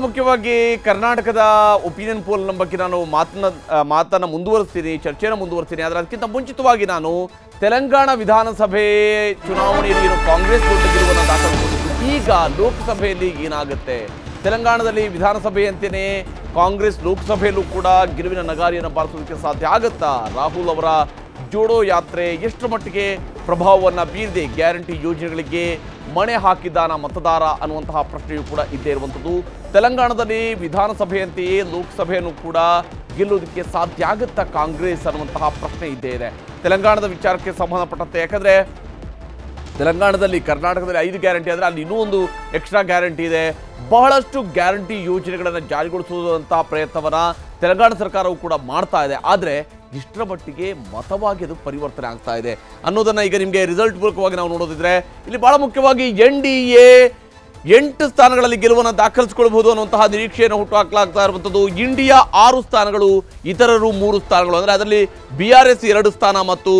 ಮುಖ್ಯವಾಗಿ ಕರ್ನಾಟಕದ opinion pole ಬಗ್ಗೆ ನಾನು ಮಾತನ್ನ ಮುಂದುವರಿಸ್ತೀನಿ, ಚರ್ಚೆಯನ್ನು ಮುಂದುವರಿಸ್ತೀನಿ. ಆದರೆ ಅದಕ್ಕಿಂತ ಮುಂಚಿತವಾಗಿ ನಾನು ತೆಲಂಗಾಣ ವಿಧಾನಸಭೆ ಚುನಾವಣೆಯಲ್ಲಿ ಕಾಂಗ್ರೆಸ್ ದೊಡ್ಡ ಗೆಲುವನ್ನು ದಾಖಲಿಸಿಕೊಂಡಿದ್ದು, ಈಗ ಲೋಕಸಭೆಯಲ್ಲಿ ಏನಾಗುತ್ತೆ? ತೆಲಂಗಾಣದಲ್ಲಿ ವಿಧಾನಸಭೆಯಂತೆಯೇ ಕಾಂಗ್ರೆಸ್ ಲೋಕಸಭೆಯಲ್ಲೂ ಕೂಡ ಗೆಲುವಿನ ನಗಾರಿಯನ್ನು ಬಾರಿಸೋದಕ್ಕೆ ಸಾಧ್ಯ ಆಗುತ್ತಾ? ರಾಹುಲ್ ಅವರ ಜೋಡೋ ಯಾತ್ರೆ ಎಷ್ಟರ ಮಟ್ಟಿಗೆ ಪ್ರಭಾವವನ್ನು ಬೀರಿದೆ? ಗ್ಯಾರಂಟಿ ಯೋಜನೆಗಳಿಗೆ ಮಣೆ ಹಾಕಿದ್ದಾನ ಮತದಾರ ಅನ್ನುವಂತಹ ಪ್ರಶ್ನೆಯೂ ಕೂಡ ಇದ್ದೇ ಇರುವಂಥದ್ದು. ತೆಲಂಗಾಣದಲ್ಲಿ ವಿಧಾನಸಭೆಯಂತೆಯೇ ಲೋಕಸಭೆಯನ್ನು ಕೂಡ ಗೆಲ್ಲುವುದಕ್ಕೆ ಸಾಧ್ಯ ಆಗುತ್ತಾ ಕಾಂಗ್ರೆಸ್ ಅನ್ನುವಂತಹ ಪ್ರಶ್ನೆ ಇದ್ದೇ ಇದೆ ತೆಲಂಗಾಣದ ವಿಚಾರಕ್ಕೆ ಸಂಬಂಧಪಟ್ಟಂತೆ. ಯಾಕಂದರೆ ತೆಲಂಗಾಣದಲ್ಲಿ ಕರ್ನಾಟಕದಲ್ಲಿ 5 ಗ್ಯಾರಂಟಿ ಆದರೆ ಅಲ್ಲಿ ಇನ್ನೂ ಒಂದು ಎಕ್ಸ್ಟ್ರಾ ಗ್ಯಾರಂಟಿ ಇದೆ. ಬಹಳಷ್ಟು ಗ್ಯಾರಂಟಿ ಯೋಜನೆಗಳನ್ನು ಜಾರಿಗೊಳಿಸುವಂತಹ ಪ್ರಯತ್ನವನ್ನು ತೆಲಂಗಾಣ ಸರ್ಕಾರವು ಕೂಡ ಮಾಡ್ತಾ ಇದೆ. ಆದರೆ ಇಷ್ಟರ ಮಟ್ಟಿಗೆ ಮತವಾಗಿ ಅದು ಪರಿವರ್ತನೆ ಆಗ್ತಾ ಇದೆ ಅನ್ನೋದನ್ನು ಈಗ ನಿಮಗೆ ರಿಸಲ್ಟ್ ಮೂಲಕವಾಗಿ ನಾವು ನೋಡೋದಿದ್ರೆ, ಇಲ್ಲಿ ಬಹಳ ಮುಖ್ಯವಾಗಿ NDA 8 ಸ್ಥಾನಗಳಲ್ಲಿ ಗೆಲುವನ್ನು ದಾಖಲಿಸಿಕೊಳ್ಳಬಹುದು ಅನ್ನುವಂತಹ ನಿರೀಕ್ಷೆಯನ್ನು ಹುಟ್ಟುಹಾಕಲಾಗ್ತಾ ಇರುವಂಥದ್ದು. ಇಂಡಿಯಾ 6 ಸ್ಥಾನಗಳು, ಇತರರು 3 ಸ್ಥಾನಗಳು. ಅಂದರೆ ಅದರಲ್ಲಿ BRS 2 ಸ್ಥಾನ ಮತ್ತು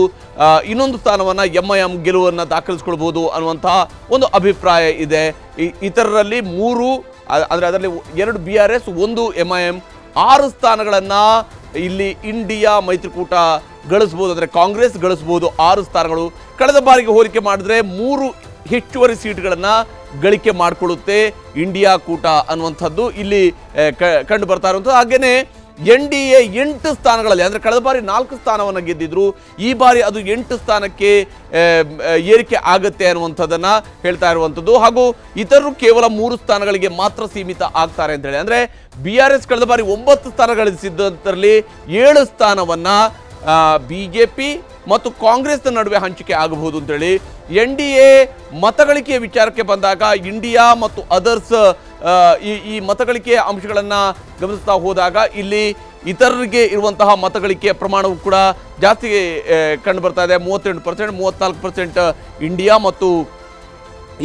ಇನ್ನೊಂದು ಸ್ಥಾನವನ್ನು MIM ಗೆಲುವನ್ನು ದಾಖಲಿಸಿಕೊಳ್ಬಹುದು ಅನ್ನುವಂತಹ ಒಂದು ಅಭಿಪ್ರಾಯ ಇದೆ. ಇತರರಲ್ಲಿ 3, ಅಂದರೆ ಅದರಲ್ಲಿ 2 BRS 1 MIM, 6 ಸ್ಥಾನಗಳನ್ನು ಇಲ್ಲಿ ಇಂಡಿಯಾ ಮೈತ್ರಿಕೂಟ ಗಳಿಸ್ಬೋದು. ಅಂದರೆ ಕಾಂಗ್ರೆಸ್ ಗಳಿಸ್ಬೋದು 6 ಸ್ಥಾನಗಳು. ಕಳೆದ ಬಾರಿಗೆ ಹೋಲಿಕೆ ಮಾಡಿದ್ರೆ 3 ಹೆಚ್ಚುವರಿ ಸೀಟ್ಗಳನ್ನು ಗಳಿಕೆ ಮಾಡಿಕೊಳ್ಳುತ್ತೆ ಇಂಡಿಯಾ ಕೂಟ ಅನ್ನುವಂಥದ್ದು ಇಲ್ಲಿ ಕಂಡು ಬರ್ತಾ ಇರುವಂಥದ್ದು. ಹಾಗೆಯೇ NDA 8 ಸ್ಥಾನಗಳಲ್ಲಿ, ಅಂದರೆ ಕಳೆದ ಬಾರಿ 4 ಸ್ಥಾನವನ್ನು ಗೆದ್ದಿದ್ರು, ಈ ಬಾರಿ ಅದು 8 ಸ್ಥಾನಕ್ಕೆ ಏರಿಕೆ ಆಗುತ್ತೆ ಅನ್ನುವಂಥದ್ದನ್ನು ಹೇಳ್ತಾ ಇರುವಂಥದ್ದು. ಹಾಗೂ ಇತರರು ಕೇವಲ 3 ಸ್ಥಾನಗಳಿಗೆ ಮಾತ್ರ ಸೀಮಿತ ಆಗ್ತಾರೆ ಅಂತೇಳಿ. ಅಂದರೆ BRS ಕಳೆದ ಬಾರಿ 9 ಸ್ಥಾನ ಗಳಿಸಿದ್ದರಲ್ಲಿ 7 ಸ್ಥಾನವನ್ನು BJP ಮತ್ತು ಕಾಂಗ್ರೆಸ್ನ ನಡುವೆ ಹಂಚಿಕೆ ಆಗಬಹುದು ಅಂತೇಳಿ. NDA ಮತಗಳಿಕೆಯ ವಿಚಾರಕ್ಕೆ ಬಂದಾಗ ಇಂಡಿಯಾ ಮತ್ತು ಅದರ್ಸ್ ಈ ಮತಗಳಿಕೆಯ ಅಂಶಗಳನ್ನು ಗಮನಿಸ್ತಾ ಹೋದಾಗ ಇಲ್ಲಿ ಇತರರಿಗೆ ಇರುವಂತಹ ಮತಗಳಿಕೆಯ ಪ್ರಮಾಣವು ಕೂಡ ಜಾಸ್ತಿ ಕಂಡು ಬರ್ತಾ ಇದೆ. 38%, 34% ಇಂಡಿಯಾ ಮತ್ತು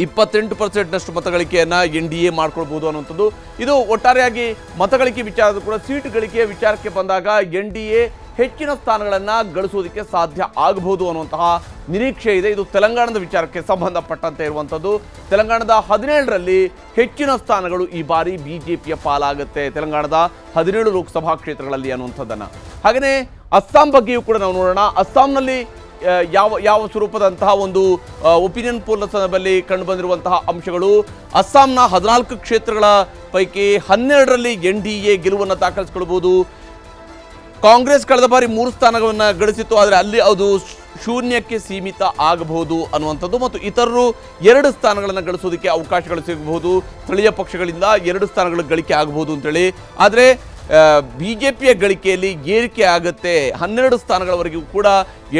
28%ನಷ್ಟು ಮತಗಳಿಕೆಯನ್ನು NDA ಮಾಡ್ಕೊಳ್ಬಹುದು ಅನ್ನುವಂಥದ್ದು. ಇದು ಒಟ್ಟಾರೆಯಾಗಿ ಮತಗಳಿಕೆ ವಿಚಾರದ ಕೂಡ. ಸೀಟ್ ಗಳಿಕೆಯ ವಿಚಾರಕ್ಕೆ ಬಂದಾಗ NDA ಹೆಚ್ಚಿನ ಸ್ಥಾನಗಳನ್ನು ಗಳಿಸುವುದಕ್ಕೆ ಸಾಧ್ಯ ಆಗಬಹುದು ಅನ್ನುವಂತಹ ನಿರೀಕ್ಷೆ ಇದೆ. ಇದು ತೆಲಂಗಾಣದ ವಿಚಾರಕ್ಕೆ ಸಂಬಂಧಪಟ್ಟಂತೆ ಇರುವಂಥದ್ದು. ತೆಲಂಗಾಣದ 17ರಲ್ಲಿ ಹೆಚ್ಚಿನ ಸ್ಥಾನಗಳು ಈ ಬಾರಿ BJPಯ ಪಾಲಾಗುತ್ತೆ, ತೆಲಂಗಾಣದ 17 ಲೋಕಸಭಾ ಕ್ಷೇತ್ರಗಳಲ್ಲಿ ಅನ್ನುವಂಥದ್ದನ್ನು. ಹಾಗೆಯೇ ಅಸ್ಸಾಂ ಬಗ್ಗೆಯೂ ಕೂಡ ನಾವು ನೋಡೋಣ. ಅಸ್ಸಾಂನಲ್ಲಿ ಯಾವ ಸ್ವರೂಪದಂತಹ ಒಂದು ಒಪಿನಿಯನ್ ಪೋಲ್ ಸಂದರ್ಭದಲ್ಲಿ ಕಂಡು ಬಂದಿರುವಂತಹ ಅಂಶಗಳು. ಅಸ್ಸಾಂನ 14 ಕ್ಷೇತ್ರಗಳ ಪೈಕಿ 12ರಲ್ಲಿ NDA ಗೆಲುವನ್ನು ದಾಖಲಿಸಿಕೊಳ್ಳಬಹುದು. ಕಾಂಗ್ರೆಸ್ ಕಳೆದ ಬಾರಿ 3 ಸ್ಥಾನಗಳನ್ನು ಗಳಿಸಿತ್ತು, ಆದರೆ ಅಲ್ಲಿ ಅದು ಶೂನ್ಯಕ್ಕೆ ಸೀಮಿತ ಆಗಬಹುದು ಅನ್ನುವಂಥದ್ದು. ಮತ್ತು ಇತರರು 2 ಸ್ಥಾನಗಳನ್ನು ಗಳಿಸೋದಕ್ಕೆ ಅವಕಾಶಗಳು ಸಿಗಬಹುದು. ಸ್ಥಳೀಯ ಪಕ್ಷಗಳಿಂದ 2 ಸ್ಥಾನಗಳ ಗಳಿಕೆ ಆಗಬಹುದು ಅಂತೇಳಿ. ಆದರೆ BJPಯ ಗಳಿಕೆಯಲ್ಲಿ ಏರಿಕೆ ಆಗುತ್ತೆ. 12 ಸ್ಥಾನಗಳವರೆಗೂ ಕೂಡ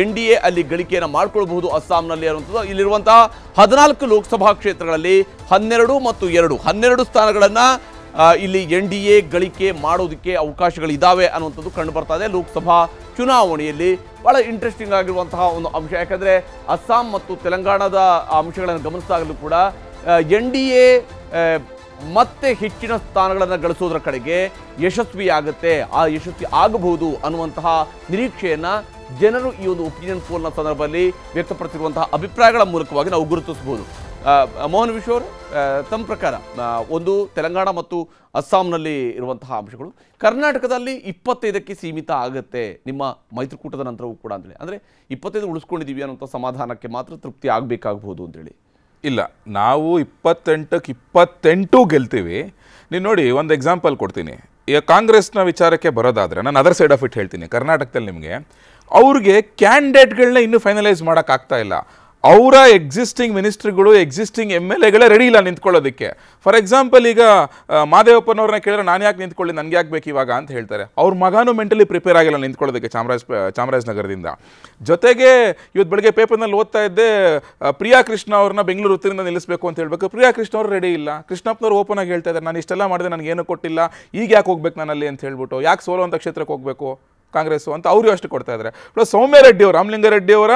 NDA ಅಲ್ಲಿ ಗಳಿಕೆಯನ್ನು ಮಾಡಿಕೊಳ್ಬಹುದು ಅಸ್ಸಾಂನಲ್ಲಿ ಅನ್ನುವಂಥದ್ದು. ಇಲ್ಲಿರುವಂತಹ 14 ಲೋಕಸಭಾ ಕ್ಷೇತ್ರಗಳಲ್ಲಿ 12 ಮತ್ತು 12 ಸ್ಥಾನಗಳನ್ನು ಇಲ್ಲಿ NDA ಗಳಿಕೆ ಮಾಡೋದಕ್ಕೆ ಅವಕಾಶಗಳಿದ್ದಾವೆ ಅನ್ನುವಂಥದ್ದು ಕಂಡು ಬರ್ತಾ ಇದೆ ಲೋಕಸಭಾ ಚುನಾವಣೆಯಲ್ಲಿ. ಭಾಳ ಇಂಟ್ರೆಸ್ಟಿಂಗ್ ಆಗಿರುವಂತಹ ಒಂದು ಅಂಶ. ಯಾಕಂದರೆ ಅಸ್ಸಾಂ ಮತ್ತು ತೆಲಂಗಾಣದ ಅಂಶಗಳನ್ನು ಗಮನಿಸಿದಾಗಲೂ ಕೂಡ NDA ಮತ್ತೆ ಹೆಚ್ಚಿನ ಸ್ಥಾನಗಳನ್ನು ಗಳಿಸೋದ್ರ ಕಡೆಗೆ ಯಶಸ್ವಿಯಾಗುತ್ತೆ, ಆ ಯಶಸ್ವಿ ಆಗಬಹುದು ಅನ್ನುವಂತಹ ನಿರೀಕ್ಷೆಯನ್ನು ಜನರು ಈ ಒಂದು ಒಪಿನಿಯನ್ ಪೋಲ್ನ ಸಂದರ್ಭದಲ್ಲಿ ವ್ಯಕ್ತಪಡಿಸಿರುವಂತಹ ಅಭಿಪ್ರಾಯಗಳ ಮೂಲಕವಾಗಿ ನಾವು ಗುರುತಿಸಬಹುದು. ಮೋಹನ್ ವಿಶ್ವರ್, ತಮ್ಮ ಪ್ರಕಾರ ಒಂದು ತೆಲಂಗಾಣ ಮತ್ತು ಅಸ್ಸಾಂನಲ್ಲಿ ಇರುವಂತಹ ಅಂಶಗಳು ಕರ್ನಾಟಕದಲ್ಲಿ 25ಕ್ಕೆ ಸೀಮಿತ ಆಗುತ್ತೆ ನಿಮ್ಮ ಮೈತ್ರಿಕೂಟದ ನಂತರವೂ ಕೂಡ ಅಂತೇಳಿ. ಅಂದರೆ 25 ಉಳಿಸ್ಕೊಂಡಿದ್ದೀವಿ ಅನ್ನೋಂಥ ಸಮಾಧಾನಕ್ಕೆ ಮಾತ್ರ ತೃಪ್ತಿ ಆಗಬೇಕಾಗಬಹುದು ಅಂತೇಳಿ. ಇಲ್ಲ, ನಾವು 28ಕ್ಕೆ 28 ಗೆಲ್ತೀವಿ. ನೀವು ನೋಡಿ, ಒಂದು ಎಕ್ಸಾಂಪಲ್ ಕೊಡ್ತೀನಿ. ಈಗ ಕಾಂಗ್ರೆಸ್ನ ವಿಚಾರಕ್ಕೆ ಬರೋದಾದರೆ ನಾನು ಅದರ್ ಸೈಡ್ ಆಫ್ ಇಟ್ ಹೇಳ್ತೀನಿ. ಕರ್ನಾಟಕದಲ್ಲಿ ನಿಮಗೆ ಅವ್ರಿಗೆ ಕ್ಯಾಂಡಿಡೇಟ್ಗಳನ್ನ ಇನ್ನೂ ಫೈನಲೈಸ್ ಮಾಡೋಕ್ಕಾಗ್ತಾ ಇಲ್ಲ. ಅವರ ಎಕ್ಸಿಸ್ಟಿಂಗ್ ಮಿನಿಸ್ಟ್ರಿಗಳು, ಎಕ್ಸಿಸ್ಟಿಂಗ್ MLAಗಳೇ ರೆಡಿ ಇಲ್ಲ ನಿಂತ್ಕೊಳ್ಳೋದಕ್ಕೆ. ಫಾರ್ ಎಕ್ಸಾಂಪಲ್, ಈಗ ಮಾದೇವಪ್ಪನವ್ರನ್ನ ಕೇಳಿದ್ರೆ ನಾನು ಯಾಕೆ ನಿಂತ್ಕೊಳ್ಳಿ, ನನಗೆ ಯಾಕೆ ಬೇಕು ಇವಾಗ ಅಂತ ಹೇಳ್ತಾರೆ. ಅವ್ರ ಮಗನೂ ಮೆಂಟಲಿ ಪ್ರಿಪೇರ್ ಆಗಿಲ್ಲ ನಿಂತ್ಕೊಳ್ಳೋದಕ್ಕೆ ಚಾಮರಾಜನಗರದಿಂದ. ಜೊತೆಗೆ ಇವತ್ತು ಬೆಳಗ್ಗೆ ಪೇಪರ್ನಲ್ಲಿ ಓದ್ತಾ ಇದ್ದೆ, ಪ್ರಿಯಾ ಕೃಷ್ಣ ಅವ್ರನ್ನ ಬೆಂಗಳೂರು ಉತ್ತರದಿಂದ ನಿಲ್ಲಿಸಬೇಕು ಅಂತ ಹೇಳಬೇಕು. ಪ್ರಿಯಾ ಕೃಷ್ಣ ಅವರು ರೆಡಿ ಇಲ್ಲ. ಕೃಷ್ಣಪ್ಪನವ್ರು ಓಪನ್ ಆಗಿ ಹೇಳ್ತಾ ಇದ್ದಾರೆ, ನಾನು ಇಷ್ಟೆಲ್ಲ ಮಾಡಿದೆ, ನನಗೇನು ಕೊಟ್ಟಿಲ್ಲ, ಈಗ ಯಾಕೆ ಹೋಗ್ಬೇಕು ನಾನಲ್ಲಿ ಅಂತ ಹೇಳ್ಬಿಟ್ಟು. ಯಾಕೆ ಸೋಲೋ ಅಂತ ಕ್ಷೇತ್ರಕ್ಕೆ ಹೋಗಬೇಕು? ಕಾಂಗ್ರೆಸ್ಸು ಅಂತ ಅವರು ಅಷ್ಟು ಕೊಡ್ತಾ ಇದ್ದಾರೆ. ಪ್ಲಸ್ ಸೌಮ್ಯ ರೆಡ್ಡಿ ಅವರು, ರಾಮಲಿಂಗಾರೆಡ್ಡಿ ಅವರ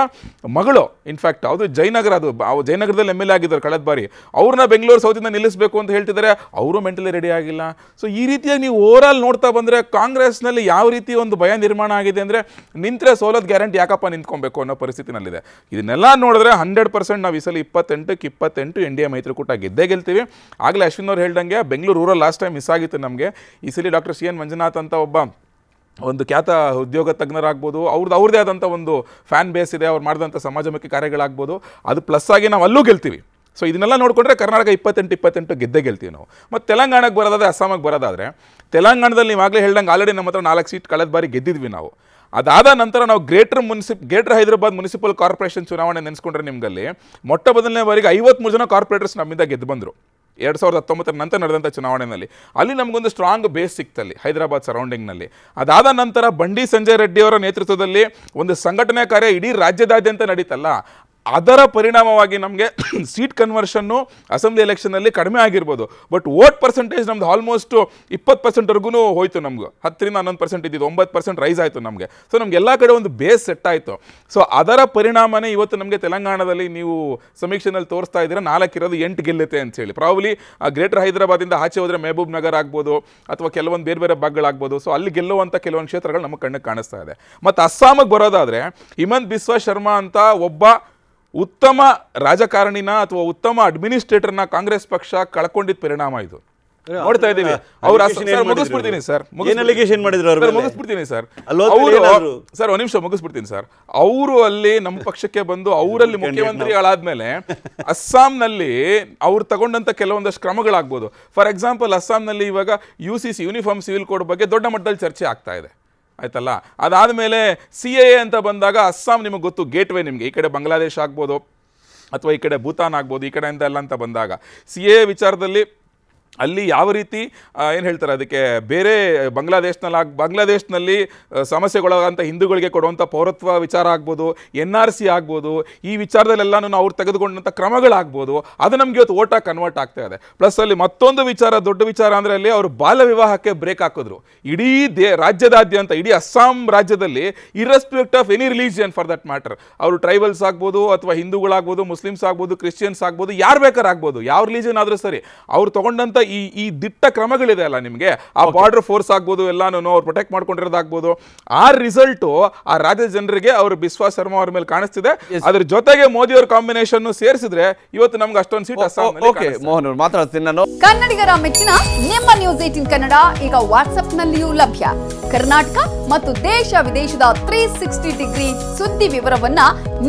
ಮಗಳು, ಇನ್ಫ್ಯಾಕ್ಟ್ ಅದು ಜಯನಗರ, ಅದು ಜಯನಗರದಲ್ಲಿ MLA ಆಗಿದ್ದಾರೆ ಕಳೆದ ಬಾರಿ, ಅವ್ರನ್ನ ಬೆಂಗಳೂರು ಸೌತಿಂದ ನಿಲ್ಲಿಸಬೇಕು ಅಂತ ಹೇಳ್ತಿದ್ದಾರೆ, ಅವರು ಮೆಂಟಲಿ ರೆಡಿ ಆಗಿಲ್ಲ. ಸೊ ಈ ರೀತಿಯಾಗಿ ನೀವು ಓವರ್ ಆಲ್ ನೋಡ್ತಾ ಬಂದರೆ ಕಾಂಗ್ರೆಸ್ನಲ್ಲಿ ಯಾವ ರೀತಿ ಒಂದು ಭಯ ನಿರ್ಮಾಣ ಆಗಿದೆ ಅಂದರೆ, ನಿಂತರೆ ಸೋಲೋದು ಗ್ಯಾರಂಟಿ, ಯಾಕಪ್ಪ ನಿಂತ್ಕೊಬೇಕು ಅನ್ನೋ ಪರಿಸ್ಥಿತಿನಲ್ಲಿದೆ. ಇದನ್ನೆಲ್ಲ ನೋಡಿದ್ರೆ 100% ನಾವು ಈ ಸಲ 28ಕ್ಕೆ 28 NDA ಮೈತ್ರಿಕೂಟ ಗೆದ್ದೇ ಗೆಲ್ತೀವಿ. ಆಗಲೇ ಅಶ್ವಿನ್ ಅವ್ರು ಹೇಳ್ದಂಗೆ Bengaluru rural last time miss ಆಗಿತ್ತು ನಮಗೆ. ಈ ಸಲ ಡಾಕ್ಟರ್ CN ಮಂಜುನಾಥ್ ಅಂತ ಒಬ್ಬ ಒಂದು ಖ್ಯಾತ ಉದ್ಯೋಗ ತಜ್ಞರಾಗ್ಬೋದು, ಅವ್ರದ್ದೇ ಆದಂಥ ಒಂದು ಫ್ಯಾನ್ ಬೇಸ್ ಇದೆ, ಅವ್ರು ಮಾಡಿದಂಥ ಸಮಾಜಮುಖಿ ಕಾರ್ಯಗಳಾಗ್ಬೋದು, ಅದು ಪ್ಲಸ್ ಆಗಿ ನಾವು ಅಲ್ಲೂ ಗೆಲ್ತೀವಿ. ಸೊ ಇದನ್ನೆಲ್ಲ ನೋಡಿಕೊಂಡ್ರೆ ಕರ್ನಾಟಕ 28 ಗೆದ್ದೇ ಗೆಲ್ತೀವಿ ನಾವು. ಮತ್ತು ತೆಲಂಗಾಣಕ್ಕೆ ಬರೋದಾದರೆ, ಅಸ್ಸಾಮಿಗೆ ಬರೋದಾದರೆ, ತೆಲಂಗಾಣದಲ್ಲಿ ನೀವಾಗಲೇ ಹೇಳ್ದಂಗೆ ಆಲ್ರೆಡಿ ನಮ್ಮ ಹತ್ರ 4 ಸೀಟ್ ಕಳೆದ ಬಾರಿ ಗೆದ್ದಿದ್ವಿ ನಾವು. ಅದಾದ ನಂತರ ನಾವು ಗ್ರೇಟರ್ ಹೈದರಾಬಾದ್ ಮುನ್ಸಿಪಲ್ ಕಾರ್ಪೊರೇಷನ್ ಚುನಾವಣೆ ನೆನೆಸ್ಕೊಂಡ್ರೆ ನಿಮಗಲ್ಲಿ ಮೊಟ್ಟ ಮೊದಲನೇ ಬಾರಿಗೆ 53 ಜನ ಕಾರ್ಪೊರೇಟರ್ಸ್ ನಮ್ಮಿಂದ ಗೆದ್ದು ಬಂದರು 2019 ನಂತರ ನಡೆದಂಥ ಚುನಾವಣೆಯಲ್ಲಿ. ಅಲ್ಲಿ ನಮಗೊಂದು ಸ್ಟ್ರಾಂಗ್ ಬೇಸ್ ಸಿಕ್ತಲ್ಲಿ ಹೈದರಾಬಾದ್ ಸರೌಂಡಿಂಗ್ನಲ್ಲಿ. ಅದಾದ ನಂತರ ಬಂಡಿ ಸಂಜಯ್ ರೆಡ್ಡಿ ಅವರ ನೇತೃತ್ವದಲ್ಲಿ ಒಂದು ಸಂಘಟನೆ ಕಾರ್ಯ ಇಡೀ ರಾಜ್ಯದಾದ್ಯಂತ ನಡೀತಲ್ಲ, ಅದರ ಪರಿಣಾಮವಾಗಿ ನಮಗೆ ಸೀಟ್ ಕನ್ವರ್ಷನ್ನು ಅಸೆಂಬ್ಲಿ ಎಲೆಕ್ಷನಲ್ಲಿ ಕಡಿಮೆ ಆಗಿರ್ಬೋದು, ಬಟ್ ವೋಟ್ ಪರ್ಸೆಂಟೇಜ್ ನಮ್ದು ಆಲ್ಮೋಸ್ಟ್ 20%ವರೆಗೂ ಹೋಯ್ತು. ನಮ್ಗೆ 10ರಿಂದ 11% ಇದ್ದಿದ್ದು 9% ರೈಸ್ ಆಯಿತು ನಮಗೆ. ಸೊ ನಮ್ಗೆ ಎಲ್ಲ ಕಡೆ ಒಂದು ಬೇಸ್ ಸೆಟ್ ಆಯಿತು. ಸೊ ಅದರ ಪರಿಣಾಮನೇ ಇವತ್ತು ನಮಗೆ ತೆಲಂಗಾಣದಲ್ಲಿ ನೀವು ಸಮೀಕ್ಷೆನಲ್ಲಿ ತೋರಿಸ್ತಾ ಇದ್ದೀರಾ 4 ಇರೋದು 8 ಗೆಲ್ಲುತ್ತೆ ಅಂತ ಹೇಳಿ. ಪ್ರಾಬ್ಲಿ ಗ್ರೇಟರ್ ಹೈದರಾಬಾದಿಂದ ಆಚೆ ಹೋದರೆ ಮೆಹಬೂಬ್ ನಗರ್ ಆಗ್ಬೋದು ಅಥವಾ ಕೆಲವೊಂದು ಬೇರೆ ಬೇರೆ ಭಾಗಗಳಾಗ್ಬೋದು. ಸೊ ಅಲ್ಲಿ ಗೆಲ್ಲುವಂಥ ಕೆಲವೊಂದು ಕ್ಷೇತ್ರಗಳು ನಮಗೆ ಕಣ್ಣಿಗೆ ಕಾಣಿಸ್ತಾ ಇದೆ. ಮತ್ತು ಅಸ್ಸಾಮಿಗೆ ಬರೋದಾದರೆ ಹಿಮಂತ್ ಬಿಸ್ವಾ ಶರ್ಮಾ ಅಂತ ಒಬ್ಬ ಉತ್ತಮ ರಾಜಕಾರಣಿನ ಅಥವಾ ಉತ್ತಮ ಅಡ್ಮಿನಿಸ್ಟ್ರೇಟರ್ನ ಕಾಂಗ್ರೆಸ್ ಪಕ್ಷ ಕಳ್ಕೊಂಡಿದ್ದ ಪರಿಣಾಮ ಇದು ನೋಡ್ತಾ ಇದ್ದೀವಿ. ಮುಗಿಸ್ಬಿಡ್ತೀನಿ ಸರ್, ಮುಗಿಸ್ಬಿಡ್ತೀನಿ ಸರ್, ಒಂದು ನಿಮಿಷ ಮುಗಿಸ್ಬಿಡ್ತೀನಿ ಸರ್. ಅವರು ಅಲ್ಲಿ ನಮ್ಮ ಪಕ್ಷಕ್ಕೆ ಬಂದು ಅವರಲ್ಲಿ ಮುಖ್ಯಮಂತ್ರಿಗಳಾದ್ಮೇಲೆ ಅಸ್ಸಾಂನಲ್ಲಿ ಅವ್ರು ತಗೊಂಡಂತ ಕೆಲವೊಂದಷ್ಟು ಕ್ರಮಗಳಾಗ್ಬೋದು. ಫಾರ್ ಎಕ್ಸಾಂಪಲ್, ಅಸ್ಸಾಂನಲ್ಲಿ ಇವಾಗ UCC ಯೂನಿಫಾರ್ಮ್ ಸಿವಿಲ್ ಕೋಡ್ ಬಗ್ಗೆ ದೊಡ್ಡ ಮಟ್ಟದಲ್ಲಿ ಚರ್ಚೆ ಆಗ್ತಾ ಇದೆ, ಆಯ್ತಲ್ಲ. ಅದಾದಮೇಲೆ CAA ಅಂತ ಬಂದಾಗ ಅಸ್ಸಾಂ ನಿಮಗೆ ಗೊತ್ತು, ಗೇಟ್ವೇ ನಿಮಗೆ. ಈ ಕಡೆ ಬಾಂಗ್ಲಾದೇಶ ಆಗ್ಬೋದು ಅಥವಾ ಈ ಕಡೆ ಭೂತಾನ್ ಆಗ್ಬೋದು, ಈ ಕಡೆಯಿಂದ ಎಲ್ಲ ಅಂತ ಬಂದಾಗ CAA ವಿಚಾರದಲ್ಲಿ ಅಲ್ಲಿ ಯಾವ ರೀತಿ ಏನು ಹೇಳ್ತಾರೆ ಅದಕ್ಕೆ, ಬೇರೆ ಬಾಂಗ್ಲಾದೇಶನಲ್ಲಿ ಸಮಸ್ಯೆಗೊಳಗಂಥ ಹಿಂದೂಗಳಿಗೆ ಕೊಡುವಂಥ ಪೌರತ್ವ ವಿಚಾರ ಆಗ್ಬೋದು, NRC ಆಗ್ಬೋದು, ಈ ವಿಚಾರದಲ್ಲೆಲ್ಲನೂ ಅವ್ರು ತೆಗೆದುಕೊಂಡಂಥ ಕ್ರಮಗಳಾಗ್ಬೋದು, ಅದು ನಮಗೆ ಇವತ್ತು ಓಟಾಗಿ ಕನ್ವರ್ಟ್ ಆಗ್ತಾ ಇದೆ. ಪ್ಲಸ್ ಅಲ್ಲಿ ಮತ್ತೊಂದು ವಿಚಾರ, ದೊಡ್ಡ ವಿಚಾರ ಅಂದರೆ ಅಲ್ಲಿ ಅವರು ಬಾಲ್ಯ ವಿವಾಹಕ್ಕೆ ಬ್ರೇಕ್ ಹಾಕಿದ್ರು. ಇಡೀ ರಾಜ್ಯದಾದ್ಯಂತ, ಇಡೀ ಅಸ್ಸಾಂ ರಾಜ್ಯದಲ್ಲಿ, ಇರ್ರೆಸ್ಪೆಕ್ಟ್ of any religion for that matter, ಅವರು ಟ್ರೈಬಲ್ಸ್ ಆಗ್ಬೋದು ಅಥವಾ ಹಿಂದೂಗಳಾಗ್ಬೋದು, ಮುಸ್ಲಿಮ್ಸ್ ಆಗ್ಬೋದು, ಕ್ರಿಶ್ಚಿಯನ್ಸ್ ಆಗ್ಬೋದು, ಯಾರು ಬೇಕಾರು ಆಗ್ಬೋದು, ಯಾವ ರಿಲಿಜನ್ ಆದರೂ ಸರಿ, ಅವ್ರು ತಗೊಂಡಂಥ ಈ ದಿಟ್ಟ ಕ್ರಮಗಳಿದೆ ಅಲ್ಲ ನಿಮಗೆ, ಆ ಬಾರ್ಡರ್ ಫೋರ್ಸ್ ಆಗ್ಬೋದು, ಎಲ್ಲಾನು ಅವ್ರು ಪ್ರೊಟೆಕ್ಟ್ ಮಾಡ್ಕೊಂಡಿರೋದಾಗ್ಬೋದು, ಆ ರಿಸಲ್ಟು ಆ ರಾಜ್ಯದ ಜನರಿಗೆ ಅವರು ಬಿಸ್ವಾ ಶರ್ಮಾ ಅವ್ರ ಮೇಲೆ ಕಾಣಿಸ್ತಿದೆ. ಅದ್ರ ಜೊತೆಗೆ ಮೋದಿ ಅವ್ರ ಕಾಂಬಿನೇಷನ್ ಸೇರಿಸಿದ್ರೆ ಇವತ್ತು ನಮ್ಗೆ ಅಷ್ಟೊಂದು ಸೀಟ್ ಮೋಹನ್ ಮಾತಾಡ್ತೀನಿ ನಾನು. ಕನ್ನಡಿಗರ ಮೆಚ್ಚಿನ ನಿಮ್ಮ ನ್ಯೂಸ್ 18 ಕನ್ನಡ ಈಗ ವಾಟ್ಸ್ಆಪ್ ನಲ್ಲಿಯೂ ಲಭ್ಯ. ಕರ್ನಾಟಕ ಮತ್ತು ದೇಶ ವಿದೇಶದ 360 ಡಿಗ್ರಿ ಸುದ್ದಿ ವಿವರವನ್ನ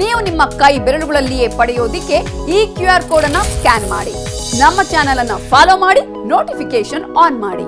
ನೀವು ನಿಮ್ಮ ಕೈ ಬೆರಳುಗಳಲ್ಲಿಯೇ ಪಡೆಯೋದಿಕ್ಕೆ ಈ QR ಕೋಡ್ ಅನ್ನ ಸ್ಕ್ಯಾನ್ ಮಾಡಿ. ನಮ್ಮ ಚಾನೆಲ್ ಅನ್ನ ಫಾಲೋ ಮಾಡಿ, ನೋಟಿಫಿಕೇಶನ್ ಆನ್ ಮಾಡಿ.